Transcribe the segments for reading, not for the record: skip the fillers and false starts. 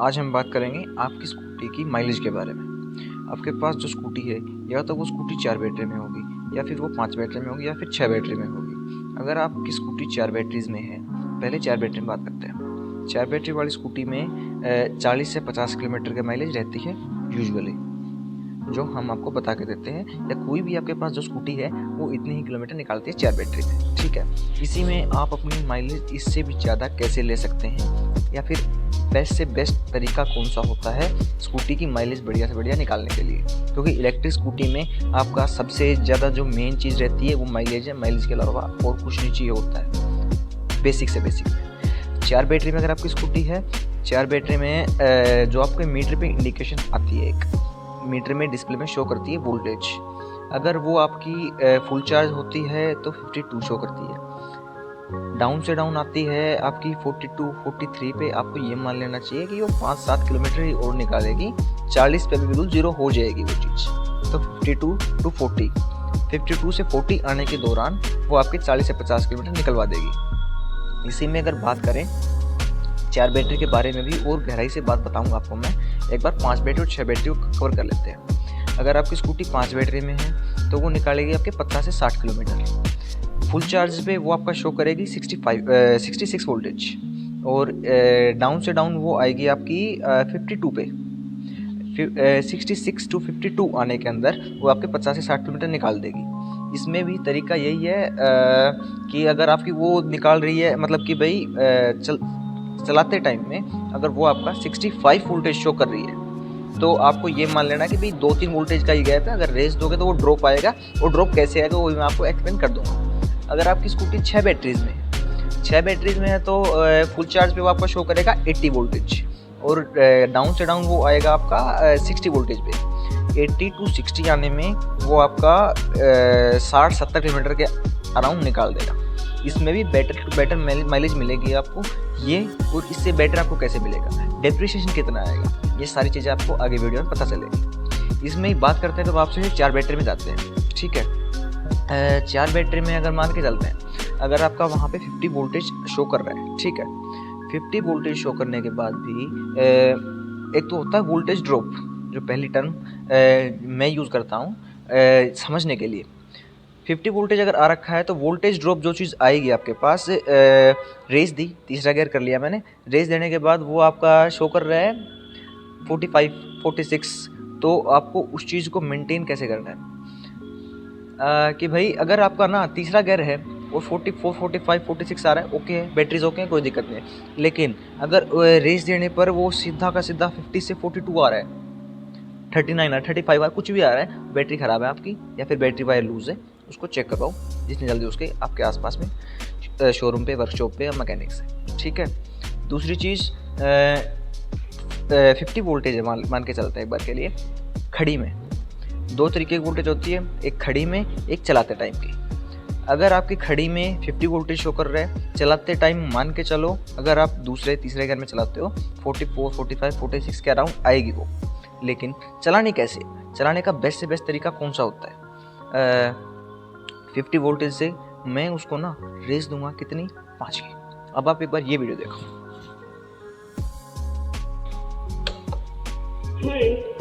आज हम बात करेंगे आपकी स्कूटी की माइलेज के बारे में। आपके पास जो स्कूटी है या तो वो स्कूटी 4 बैटरी में होगी या फिर वो 5 बैटरी में होगी या फिर 6 बैटरी में होगी। अगर आपकी स्कूटी 4 बैटरीज में है, पहले 4 बैटरी में बात करते हैं। 4 बैटरी वाली स्कूटी में 40 से 50 किलोमीटर की माइलेज रहती है यूजुअली, जो हम आपको बता के देते हैं, या कोई भी आपके पास जो स्कूटी है वो इतनी ही किलोमीटर निकालती है 4 बैटरी में। ठीक है, इसी में आप अपनी माइलेज इससे भी ज़्यादा कैसे ले सकते हैं, या फिर बेस्ट से बेस्ट तरीका कौन सा होता है स्कूटी की माइलेज बढ़िया से बढ़िया निकालने के लिए। क्योंकि इलेक्ट्रिक स्कूटी में आपका सबसे ज़्यादा जो मेन चीज़ रहती है वो माइलेज है। माइलेज के अलावा और कुछ नहीं चाहिए होता है बेसिक से बेसिक। 4 बैटरी में अगर आपकी स्कूटी है, 4 बैटरी में जो आपके मीटर पे इंडिकेशन आती है, एक मीटर में डिस्प्ले में शो करती है वोल्टेज। अगर वो आपकी फुल चार्ज होती है तो 52 शो करती है। डाउन से डाउन आती है आपकी 42 43 पे। आपको ये मान लेना चाहिए कि वो 5-7 किलोमीटर ही और निकालेगी, 40 पे भी बिल्कुल जीरो हो जाएगी वो चीज़। तो 52 to 40, 52 से 40 आने के दौरान वो आपके 40 से 50 किलोमीटर निकलवा देगी। इसी में अगर बात करें 4 बैटरी के बारे में भी और गहराई से बात बताऊंगा आपको मैं। एक बार 5 बैटरी और 6 बैटरी को कवर कर लेते हैं। अगर आपकी स्कूटी 5 बैटरी में है तो वो निकालेगी आपके 50 से 60 किलोमीटर। फुल चार्ज पे वो आपका शो करेगी 66 वोल्टेज, और डाउन से डाउन वो आएगी आपकी 52 पे। 66 to 52 आने के अंदर वो आपके 50 से 60 किलोमीटर निकाल देगी। इसमें भी तरीका यही है कि अगर आपकी वो निकाल रही है, मतलब कि भाई चलाते टाइम में अगर वो आपका 65 वोल्टेज शो कर रही है तो आपको ये मान लेना कि भाई 2-3 वोल्टेज का ही गैप है। अगर रेस दोगे तो वो ड्रॉप आएगा, और ड्रॉप कैसे आएगा वो मैं आपको एक्सप्लेन कर दूंगा। अगर आपकी स्कूटी 6 बैटरीज में है, 6 बैटरीज में है तो फुल चार्ज पे वो आपको शो करेगा 80 वोल्टेज, और डाउन से डाउन वो आएगा आपका 60 वोल्टेज पे। 80 to 60 आने में वो आपका 60-70 किलोमीटर के अराउंड निकाल देगा। इसमें भी बेटर टू बेटर माइलेज मिलेगी आपको ये, और इससे बेटर आपको कैसे मिलेगा, डेप्रिसिएशन कितना आएगा, ये सारी चीज़ें आपको आगे वीडियो में पता चलेगी। इसमें ही बात करते हैं तो आपसे 4 बैटरी में जाते हैं। ठीक है, 4 बैटरी में अगर मान के चलते हैं, अगर आपका वहाँ पे 50 वोल्टेज शो कर रहा है, ठीक है, 50 वोल्टेज शो करने के बाद भी एक तो होता है वोल्टेज ड्रॉप, जो पहली टर्म मैं यूज़ करता हूँ समझने के लिए। 50 वोल्टेज अगर आ रखा है तो वोल्टेज ड्रॉप जो चीज़ आएगी आपके पास, रेस दी, तीसरा गियर कर लिया मैंने, रेस देने के बाद वो आपका शो कर रहा है 45 46। तो आपको उस चीज़ को मेंटेन कैसे करना है कि भाई अगर आपका ना तीसरा गियर है और 44 45 46 आ रहा है, ओके है, बैटरीज ओके है, कोई दिक्कत नहीं है। लेकिन अगर रेस देने पर वो सीधा का सीधा 50 से 42 आ रहा है, 39 आ रहा है, 35 आ रहा है, कुछ भी आ रहा है, बैटरी ख़राब है आपकी या फिर बैटरी वायर लूज़ है, उसको चेक करवाओ जितनी जल्दी उसके आपके आसपास में शोरूम पे, वर्कशॉप पे या मैकेनिक से। ठीक है, दूसरी चीज़ 50 वोल्टेज है, मान के चलते हैं एक बार के लिए। खड़ी में 2 तरीके की वोल्टेज होती है, एक खड़ी में, एक चलाते टाइम की। अगर आपकी खड़ी में 50 वोल्टेज शो कर रहा है, चलाते टाइम मान के चलो अगर आप दूसरे तीसरे गियर में चलाते हो 44 45 46 के अराउंड आएगी वो। लेकिन चलाने कैसे, चलाने का बेस्ट से बेस्ट तरीका कौन सा होता है? 50 वोल्टेज से मैं उसको ना रेस दूंगा कितनी, 5 की। अब आप एक बार ये वीडियो देखो।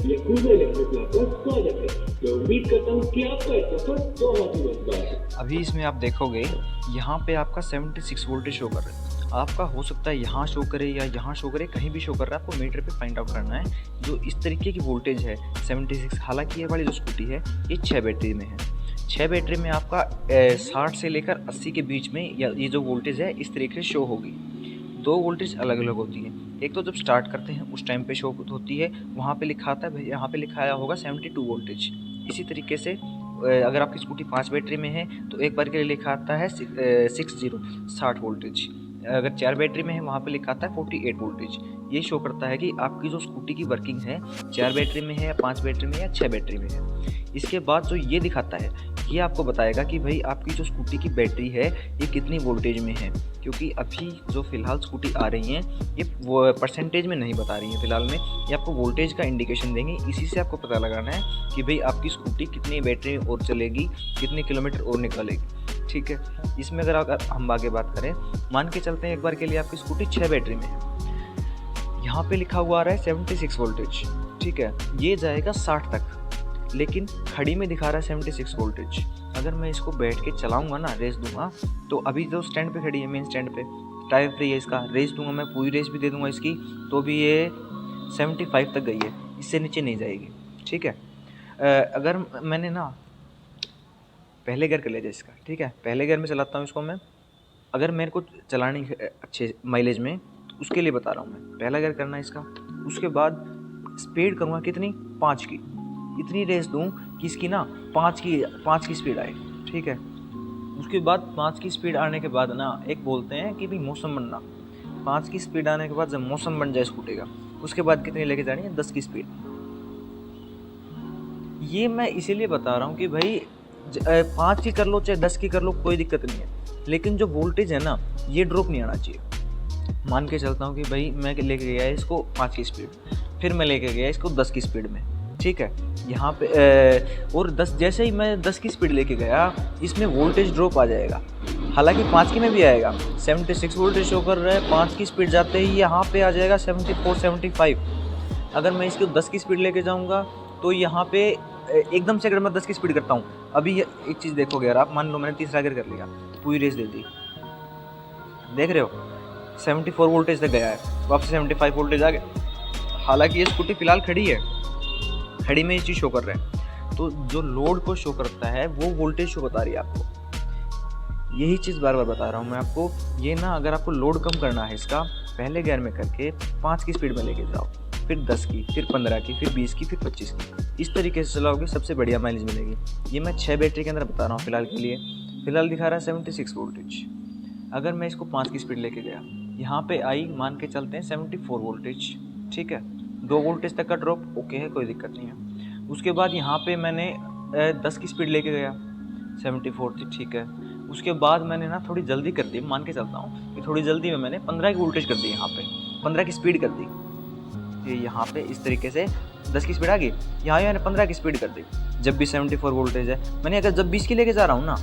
ये क्रूजर इलेक्ट्रिक का स्वागत है। मैं उम्मीद करता हूँ कि आपका सफर बहुत ही मजेदार है। अभी इसमें आप देखोगे यहाँ पे आपका 76 वोल्टेज शो कर रहा है। आपका हो सकता है यहाँ शो करे या यहाँ शो करे, कहीं भी शो कर रहा है, आपको मीटर पे फाइंड आउट करना है जो इस तरीके की वोल्टेज है 76। हालांकि ये वाली जो स्कूटी है ये 6 बैटरी में है। 6 बैटरी में आपका 60 से लेकर 80 के बीच में ये जो वोल्टेज है इस तरीके से शो होगी। 2 वोल्टेज अलग अलग होती है। एक तो जब स्टार्ट करते हैं उस टाइम पे शो होती है, वहाँ पे लिखा आता है, यहाँ पे लिखा आया होगा 72 वोल्टेज। इसी तरीके से अगर आपकी स्कूटी 5 बैटरी में है तो एक बार के लिए लिखा आता है 60 वोल्टेज। अगर 4 बैटरी में है वहाँ पे लिखा आता है 48 वोल्टेज। ये शो करता है कि आपकी जो स्कूटी की वर्किंग है 4 बैटरी में है या 5 बैटरी में या 6 बैटरी में है। इसके बाद जो ये दिखाता है ये आपको बताएगा कि भाई आपकी जो स्कूटी की बैटरी है ये कितनी वोल्टेज में है, क्योंकि अभी जो फ़िलहाल स्कूटी आ रही हैं ये वो परसेंटेज में नहीं बता रही हैं फ़िलहाल में, ये आपको वोल्टेज का इंडिकेशन देंगे। इसी से आपको पता लगाना है कि भाई आपकी स्कूटी कितनी बैटरी और चलेगी, कितने किलोमीटर और निकालेगी। ठीक है, इसमें अगर हम आगे बात करें, मान के चलते हैं एक बार के लिए आपकी स्कूटी 6 बैटरी में है। यहाँ पे लिखा हुआ आ रहा है 76 वोल्टेज, ठीक है, ये जाएगा 60 तक, लेकिन खड़ी में दिखा रहा है 76 वोल्टेज। अगर मैं इसको बैठ के चलाऊंगा ना, रेस दूंगा, तो अभी तो स्टैंड पे खड़ी है, मेन स्टैंड पे, टायर फ्री है इसका, रेस दूंगा मैं, पूरी रेस भी दे दूंगा इसकी, तो भी ये 75 तक गई है, इससे नीचे नहीं जाएगी, ठीक है। अगर मैंने ना पहले गियर कर लिया जाए इसका, ठीक है, पहले गियर में चलाता हूँ इसको मैं, अगर मेरे को चलानी है अच्छे माइलेज में, तो उसके लिए बता रहा हूँ मैं, पहला गियर करना है इसका, उसके बाद स्पीड करूँगा कितनी, 5 की, इतनी रेस दूँ कि इसकी ना 5 की स्पीड आए, ठीक है। उसके बाद 5 की स्पीड आने के बाद ना, एक बोलते हैं कि भाई मौसम बनना, 5 की स्पीड आने के बाद जब मौसम बन जाए स्कूटी का, उसके बाद कितनी लेके जानी है, 10 की स्पीड। ये मैं इसीलिए बता रहा हूँ कि भाई 5 की कर लो चाहे 10 की कर लो, कोई दिक्कत नहीं है, लेकिन जो वोल्टेज है ना, ये ड्रॉप नहीं आना चाहिए। मान के चलता हूँ कि भाई मैं लेके गया इसको 5 की स्पीड, फिर मैं लेके गया इसको 10 की स्पीड में, ठीक है, यहाँ पे और 10, जैसे ही मैं 10 की स्पीड लेके गया, इसमें वोल्टेज ड्रॉप आ जाएगा, हालांकि 5 की में भी आएगा, 76 वोल्टेज शो कर रहा है, 5 की स्पीड जाते ही यहाँ पे आ जाएगा 74 75। अगर मैं इसको 10 की स्पीड लेके जाऊँगा तो यहाँ पे एकदम से, अगर मैं 10 की स्पीड करता हूँ, अभी एक चीज़ देखोगे यार आप, मान लो मैंने तीसरा गियर कर लिया, पूरी रेस दे दी, देख रहे हो 74 वोल्टेज तक गया है, वापस 75 वोल्टेज आ गए, हालांकि ये स्कूटी फिलहाल खड़ी है, खड़ी में ये चीज़ शो कर रहा है, तो जो लोड को शो करता है वो वोल्टेज शो बता रही है आपको। यही चीज़ बार बार बता रहा हूँ मैं आपको, ये ना अगर आपको लोड कम करना है इसका, पहले गियर में करके 5 की स्पीड में लेके जाओ, फिर 10 की, फिर 15 की, फिर 20 की, फिर 25 की, इस तरीके से चलाओगे सबसे बढ़िया माइलेज मिलेगी। ये मैं 6 बैटरी के अंदर बता रहा हूँ फिलहाल के लिए, फिलहाल दिखा रहा है 76 वोल्टेज। अगर मैं इसको 5 की स्पीड लेके गया, यहाँ पे आई, मान के चलते हैं 74 वोल्टेज, ठीक है, 2 वोल्टेज तक का ड्रॉप ओके है, कोई दिक्कत नहीं है। उसके बाद यहाँ पे मैंने 10 की स्पीड लेके गया, 74 थी, ठीक है। उसके बाद मैंने ना थोड़ी जल्दी कर दी, मान के चलता हूँ कि थोड़ी जल्दी में मैंने 15 की वोल्टेज कर दी, यहाँ पे 15 की स्पीड कर दी, ये यहाँ पे इस तरीके से 10 की स्पीड आ गई, यहाँ मैंने 15 की स्पीड कर दी, जब भी 74 वोल्टेज है, मैंने अगर जब 20 की लेके जा रहा हूँ ना,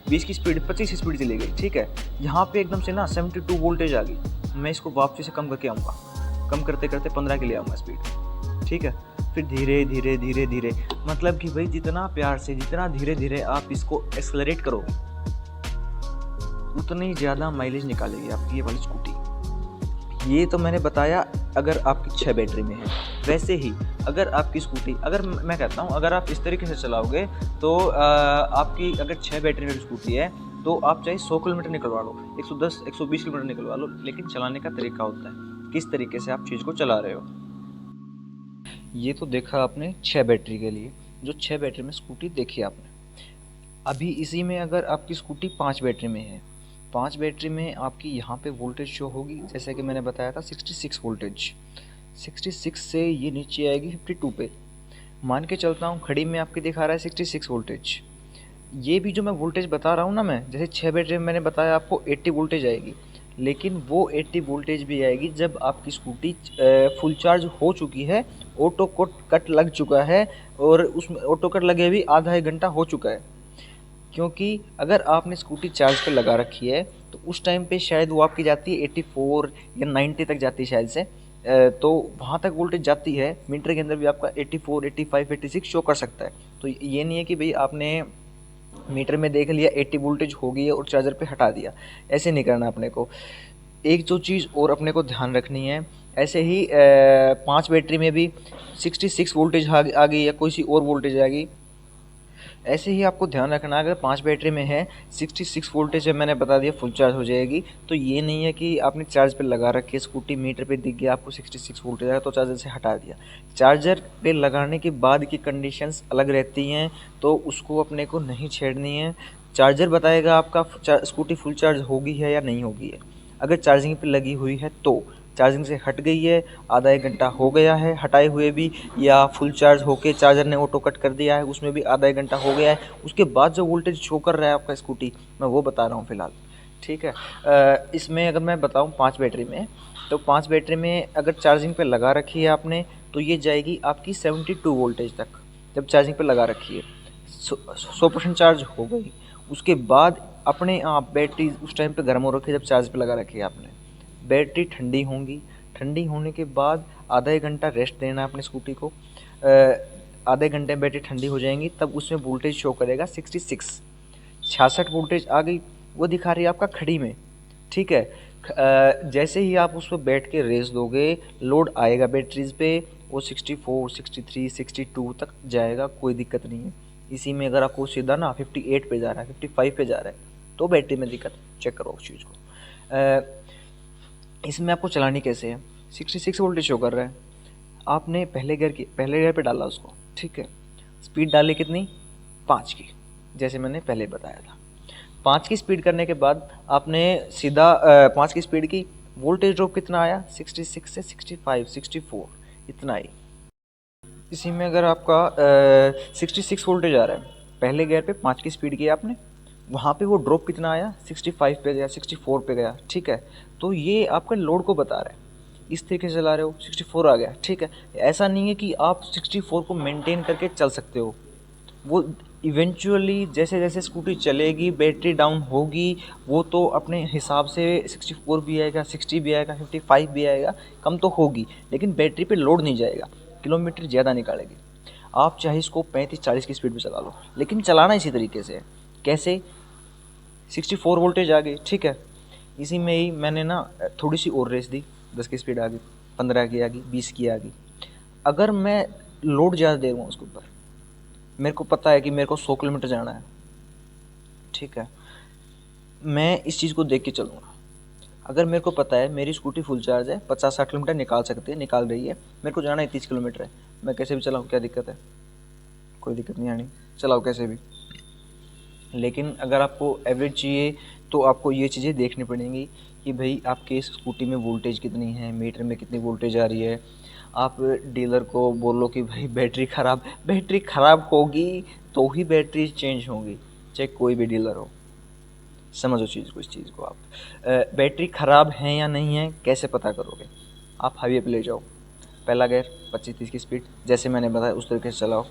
20 की स्पीड 25 की स्पीड चली गई, ठीक है, यहाँ पे एकदम से ना 72 वोल्टेज आ गई, मैं इसको वापसी से कम करके आऊँगा, कम करते करते 15 के लिए आऊँगा स्पीड, ठीक है। फिर धीरे धीरे धीरे धीरे, मतलब कि भाई जितना प्यार से, जितना धीरे धीरे आप इसको एक्सेलरेट करोगे, उतनी ज़्यादा माइलेज निकालेगी आपकी ये वाली स्कूटी। ये तो मैंने बताया अगर आपकी 6 बैटरी में है। वैसे ही अगर आपकी स्कूटी, अगर मैं कहता हूँ अगर आप इस तरीके से चलाओगे तो आपकी अगर 6 बैटरी वाली स्कूटी है तो आप चाहे 100 किलोमीटर निकलवा लो, 110 120 किलोमीटर निकलवा लो, लेकिन चलाने का तरीका होता है, किस तरीके से आप चीज़ को चला रहे हो। ये तो देखा आपने 6 बैटरी के लिए, जो 6 बैटरी में स्कूटी देखी आपने। अभी इसी में अगर आपकी स्कूटी 5 बैटरी में है, 5 बैटरी में आपकी यहाँ पे वोल्टेज शो होगी, जैसे कि मैंने बताया था 66 वोल्टेज, 66 से ये नीचे आएगी 52 पे। मान के चलता हूँ खड़ी में आपकी दिखा रहा है 66 वोल्टेज। ये भी जो मैं वोल्टेज बता रहा हूँ ना, मैं जैसे 6 बैटरी में मैंने बताया आपको 80 वोल्टेज आएगी, लेकिन वो 80 वोल्टेज भी आएगी जब आपकी स्कूटी फुल चार्ज हो चुकी है, ऑटो कट लग चुका है, और उसमें ऑटो कट लगे भी आधा 1 घंटा हो चुका है। क्योंकि अगर आपने स्कूटी चार्ज पर लगा रखी है तो उस टाइम पे शायद वो आपकी जाती है 84 या 90 तक जाती है शायद से, तो वहाँ तक वोल्टेज जाती है। मीटर के अंदर भी आपका 84, 85, 86 शो कर सकता है। तो ये नहीं है कि भाई आपने मीटर में देख लिया 80 वोल्टेज हो गई है और चार्जर पे हटा दिया, ऐसे नहीं करना अपने को। एक जो चीज़ और अपने को ध्यान रखनी है, ऐसे ही 5 बैटरी में भी 66 वोल्टेज आ गई या कोई सी और वोल्टेज आ गई, ऐसे ही आपको ध्यान रखना। अगर 5 बैटरी में है 66 वोल्टेज है, मैंने बता दिया फुल चार्ज हो जाएगी। तो ये नहीं है कि आपने चार्ज पे लगा रखी है स्कूटी, मीटर पे दिख गया आपको 66 वोल्टेज है तो चार्जर से हटा दिया। चार्जर पे लगाने के बाद की कंडीशंस अलग रहती हैं, तो उसको अपने को नहीं छेड़नी है। चार्जर बताएगा आपका स्कूटी फुल चार्ज होगी है या नहीं होगी है। अगर चार्जिंग पे लगी हुई है तो चार्जिंग से हट गई है, आधा 1 घंटा हो गया है हटाए हुए भी, या फुल चार्ज होके चार्जर ने ऑटो कट कर दिया है उसमें भी आधा 1 घंटा हो गया है, उसके बाद जो वोल्टेज शो कर रहा है आपका स्कूटी, मैं वो बता रहा हूँ फ़िलहाल, ठीक है। इसमें अगर मैं बताऊँ 5 बैटरी में, तो 5 बैटरी में अगर चार्जिंग पे लगा रखी है आपने तो ये जाएगी आपकी 72 वोल्टेज तक। जब चार्जिंग पे लगा रखी है 100% चार्ज हो गई, उसके बाद अपने आप बैटरी उस टाइम पे गर्म हो रखी है जब चार्ज पे लगा रखी है आपने, बैटरी ठंडी होंगी, ठंडी होने के बाद आधा एक घंटा रेस्ट देना है अपनी स्कूटी को। आधे घंटे में बैटरी ठंडी हो जाएंगी, तब उसमें वोल्टेज शो करेगा 66 वोल्टेज आ गई, वो दिखा रही है आपका खड़ी में। ठीक है, जैसे ही आप उस पर बैठ के रेस दोगे, लोड आएगा बैटरीज पे, वो 64, 63, 62 तक जाएगा, कोई दिक्कत नहीं है। इसी में अगर आपको सीधा ना 58 पे जा रहा है, 55 पे जा रहा है, तो बैटरी में दिक्कत, चेक करो उस चीज़ को। इसमें आपको चलानी कैसे है, 66 वोल्टेज शो कर रहा है, आपने पहले गियर पे डाला उसको। ठीक है, स्पीड डाली कितनी, 5 की, जैसे मैंने पहले बताया था। 5 की स्पीड करने के बाद आपने सीधा 5 की स्पीड की, वोल्टेज ड्रॉप कितना आया, 66 से 65, 64 इतना ही। इसी में अगर आपका 66 वोल्टेज आ रहा है, पहले गियर पे 5 की स्पीड की आपने, वहाँ पे वो ड्रॉप कितना आया, 65 पे गया, 64 पे गया। ठीक है, तो ये आपका लोड को बता रहा है, इस तरीके से चला रहे हो, 64 आ गया। ठीक है, ऐसा नहीं है कि आप 64 को मेंटेन करके चल सकते हो, वो इवेंचुअली जैसे जैसे स्कूटी चलेगी, बैटरी डाउन होगी, वो तो अपने हिसाब से 64 भी आएगा, 60 भी आएगा, 55 भी आएगा, कम तो होगी, लेकिन बैटरी पे लोड नहीं जाएगा, किलोमीटर ज़्यादा निकालेगी। आप चाहे इसको 35-40 की स्पीड में चला लो, लेकिन चलाना इसी तरीके से है। कैसे, 64 वोल्टेज आ गई। ठीक है, इसी में ही मैंने ना थोड़ी सी और रेस दी, 10 की स्पीड आ गई, 15 की आ गई, 20 की आ गई। अगर मैं लोड ज़्यादा दे रहा हूँ उसके ऊपर, मेरे को पता है कि मेरे को 100 किलोमीटर जाना है, ठीक है, मैं इस चीज़ को देख के चलूँगा। अगर मेरे को पता है मेरी स्कूटी फुल चार्ज है, 50-60 किलोमीटर निकाल सकती है, निकाल रही है, मेरे को जाना है 30 किलोमीटर है, मैं कैसे भी चलाऊँ, क्या दिक्कत है, कोई दिक्कत नहीं आनी, चलाओ कैसे भी। लेकिन अगर आपको एवरेज चाहिए तो आपको ये चीज़ें देखनी पड़ेंगी कि भाई आपके स्कूटी में वोल्टेज कितनी है, मीटर में कितनी वोल्टेज आ रही है। आप डीलर को बोलो कि भाई बैटरी ख़राब होगी तो ही बैटरी चेंज होगी, चाहे कोई भी डीलर हो। समझो चीज़ को, इस चीज़ को आप बैटरी ख़राब है या नहीं है कैसे पता करोगे, आप हाईवे पे ले जाओ, पहला गियर 25-30 की स्पीड, जैसे मैंने बताया उस तरीके से चलाओ,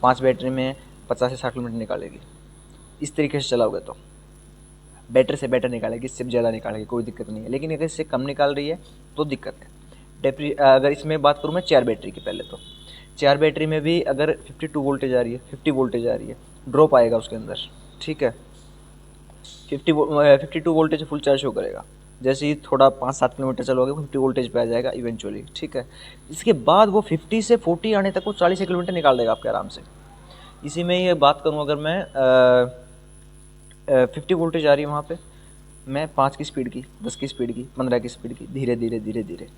5 बैटरी में 50 से 60 किलोमीटर निकालेगी। इस तरीके से चलाओगे तो बेटर से बेटर निकालेगी, इससे ज़्यादा निकालेगी, कोई दिक्कत नहीं है। लेकिन अगर इससे कम निकाल रही है तो दिक्कत है। अगर इसमें बात करूँ मैं 4 बैटरी की, पहले तो 4 बैटरी में भी अगर 52 वोल्टेज आ रही है, 50 वोल्टेज आ रही है, ड्रॉप आएगा उसके अंदर। ठीक है, 52 वोल्टेज फुल चार्ज शो करेगा, जैसे ही थोड़ा 5-7 किलोमीटर चलोगे 50 वोल्टेज पे आ जाएगा इवेंचुअली। ठीक है, इसके बाद वो 50 से 40 आने तक वो 40 किलोमीटर निकाल देगा आपके आराम से। इसी में ये बात करूँ अगर मैं 50 वोल्टेज आ रही है वहाँ पे, मैं 5 की स्पीड की, 10 की स्पीड की, 15 की स्पीड की, धीरे धीरे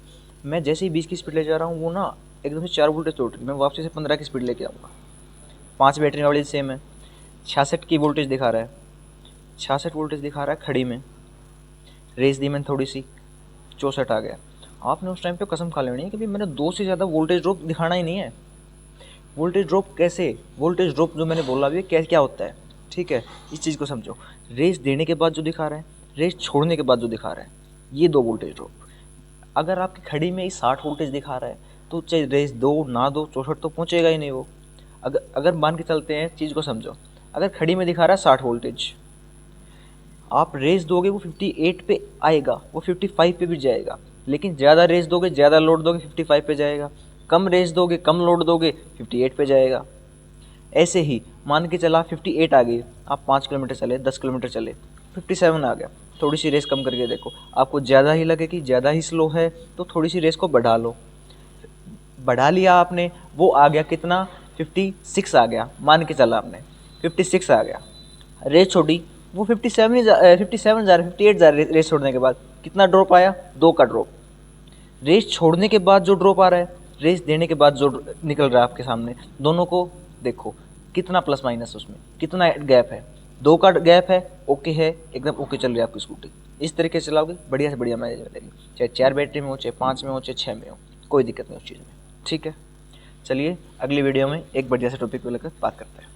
मैं जैसे ही 20 की स्पीड ले जा रहा हूँ, वो ना एकदम से 4 वोल्टेज तोड़ रही, मैं वापसी से 15 की स्पीड लेके आऊँगा। 5 बैटरी वाली सेम है, 66 की वोल्टेज दिखा रहा है, 66 वोल्टेज दिखा रहा है खड़ी में। रेस दी मैंने थोड़ी सी, 64 आ गया। आपने उस टाइम पे कसम खा लेनी है कि भाई मैंने 2 से ज़्यादा वोल्टेज ड्रॉप दिखाना ही नहीं है। वोल्टेज ड्रॉप कैसे, वोल्टेज ड्रॉप जो मैंने बोला अभी क्या होता है, ठीक है, इस चीज़ को समझो। रेस देने के बाद जो दिखा रहा है, रेस छोड़ने के बाद जो दिखा रहा है, ये 2 वोल्टेज ड्रॉप। अगर आपकी खड़ी में ही 60 वोल्टेज दिखा रहा है तो चाहे रेस दो ना दो, 64 तो पहुँचेगा ही नहीं वो। अगर मान के चलते हैं, चीज़ को समझो, अगर खड़ी में दिखा रहा है 60 वोल्टेज, आप रेस दोगे वो 58 पे आएगा, वो 55 पे भी जाएगा। लेकिन ज़्यादा रेस दोगे, ज़्यादा लोड दोगे, 55 पे जाएगा। कम रेस दोगे, कम लोड दोगे, 58 पे जाएगा। ऐसे ही मान के चला 58 आ गई, आप 5 किलोमीटर चले, 10 किलोमीटर चले, 57 आ गया, थोड़ी सी रेस कम करके देखो, आपको ज़्यादा ही लगे कि ज़्यादा ही स्लो है तो थोड़ी सी रेस को बढ़ा लो। बढ़ा लिया आपने, वो आ गया कितना, 56 आ गया, मान के चला आपने 56 आ गया, रेस छोड़ी, वो 57 जा रहा है, 58 जा रहा है। रेस छोड़ने के बाद कितना ड्रॉप आया, 2 का ड्रॉप। रेस छोड़ने के बाद जो ड्रॉप आ रहा है, रेस देने के बाद जो निकल रहा है आपके सामने, दोनों को देखो कितना प्लस माइनस, उसमें कितना गैप है, 2 का गैप है, ओके है, एकदम ओके चल रही है आपकी स्कूटी। इस तरीके से चलाओगे, बढ़िया से बढ़िया माइलेज मिलेगी, चाहे 4 बैटरी में हो, चाहे 5 में हो, चाहे 6 में हो, कोई दिक्कत नहीं उस चीज़ में। ठीक है, चलिए अगली वीडियो में एक बढ़िया से टॉपिक को लेकर बात करते हैं।